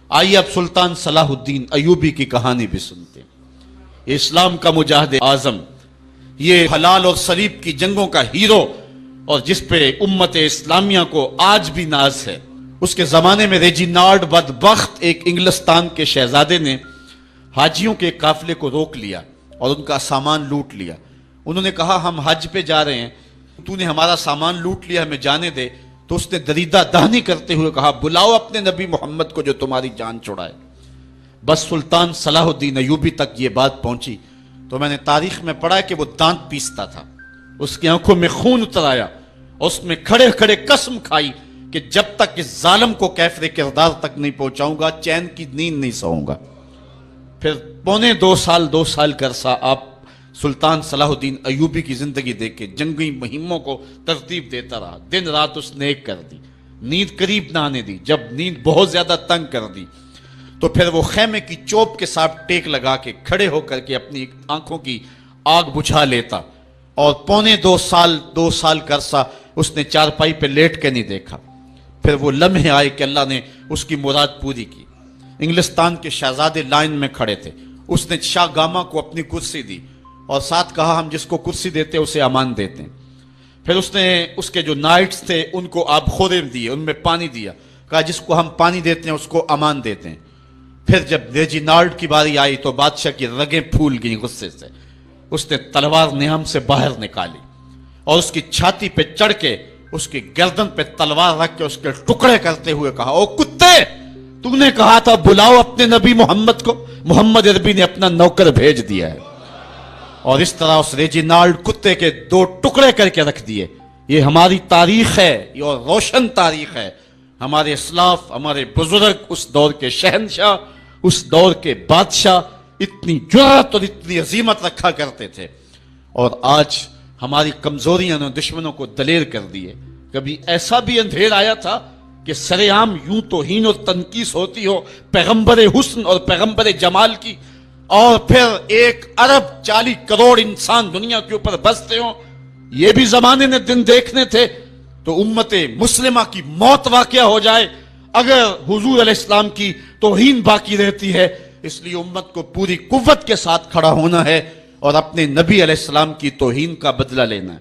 آئیے اب سلطان صلاح الدین ایوبی کی کہانی بھی سنتے ہیں۔ اسلام کا مجاہد اعظم، یہ حلال اور صلیب کی جنگوں کا ہیرو، اور جس پہ امت اسلامیہ کو آج بھی ناز ہے۔ اس کے زمانے میں ریجینالڈ بدبخت ایک انگلستان کے شہزادے نے حاجیوں کے قافلے کو روک لیا اور ان کا سامان لوٹ لیا۔ انہوں نے کہا ہم حج پہ جا رہے ہیں، تو نے ہمارا سامان لوٹ لیا، ہمیں جانے دے۔ تو اس نے دریدہ دہنی کرتے ہوئے کہا بلاؤ اپنے نبی محمد کو جو تمہاری جان چھڑائے۔ بس سلطان صلاح الدین ایوبی تک یہ بات پہنچی تو میں نے تاریخ میں پڑھا کہ وہ دانت پیستا تھا، اس کی آنکھوں میں خون اتر آیا، اور اس میں کھڑے کھڑے قسم کھائی کہ جب تک اس ظالم کو کیفر کردار تک نہیں پہنچاؤں گا چین کی نیند نہیں سوؤں گا۔ پھر پونے دو سال کا عرصہ آپ سلطان صلاح الدین ایوبی کی زندگی دیکھ کے جنگی مہموں کو ترتیب دیتا رہا، دن رات اس نے ایک کر دی، نیند قریب نہ آنے دی۔ جب نیند بہت زیادہ تنگ کر دی تو پھر وہ خیمے کی چوب کے ساتھ ٹیک لگا کے کھڑے ہو کر کے اپنی آنکھوں کی آگ بجھا لیتا، اور پونے دو سال کا عرصہ اس نے چارپائی پہ لیٹ کے نہیں دیکھا۔ پھر وہ لمحے آئے کہ اللہ نے اس کی مراد پوری کی۔ انگلستان کے شہزادے لائن میں کھڑے تھے، اس نے شاہ گاما کو اپنی کرسی دی اور ساتھ کہا ہم جس کو کرسی دیتے اسے امان دیتے ہیں۔ پھر اس نے اس کے جو نائٹس تھے ان کو آب خورے دیے، ان میں پانی دیا، کہا جس کو ہم پانی دیتے ہیں اس کو امان دیتے ہیں۔ پھر جب ریجینالڈ کی باری آئی تو بادشاہ کی رگیں پھول گئیں غصے سے، اس نے تلوار نیام سے باہر نکالی اور اس کی چھاتی پہ چڑھ کے اس کی گردن پہ تلوار رکھ کے اس کے ٹکڑے کرتے ہوئے کہا او کتے، تم نے کہا تھا بلاؤ اپنے نبی محمد کو، محمد عربی نے اپنا نوکر بھیج دیا ہے۔ اور اس طرح اس ریجینالڈ کتے کے دو ٹکڑے کر کے رکھ دیے۔ یہ ہماری تاریخ ہے، یہ اور روشن تاریخ ہے۔ ہمارے اسلاف، ہمارے بزرگ، اس دور کے شہنشاہ، اس دور کے بادشاہ اتنی جرأت اور اتنی عظیمت رکھا کرتے تھے، اور آج ہماری کمزوریاں نے دشمنوں کو دلیر کر دیے۔ کبھی ایسا بھی اندھیر آیا تھا کہ سرے عام یوں توہین اور تنقیص ہوتی ہو پیغمبر حسن اور پیغمبر جمال کی، اور پھر 1 ارب 40 کروڑ انسان دنیا کے اوپر بستے ہوں، یہ بھی زمانے نے دن دیکھنے تھے۔ تو امت مسلمہ کی موت واقعہ ہو جائے اگر حضور علیہ السلام کی توہین باقی رہتی ہے۔ اس لیے امت کو پوری قوت کے ساتھ کھڑا ہونا ہے اور اپنے نبی علیہ السلام کی توہین کا بدلہ لینا ہے۔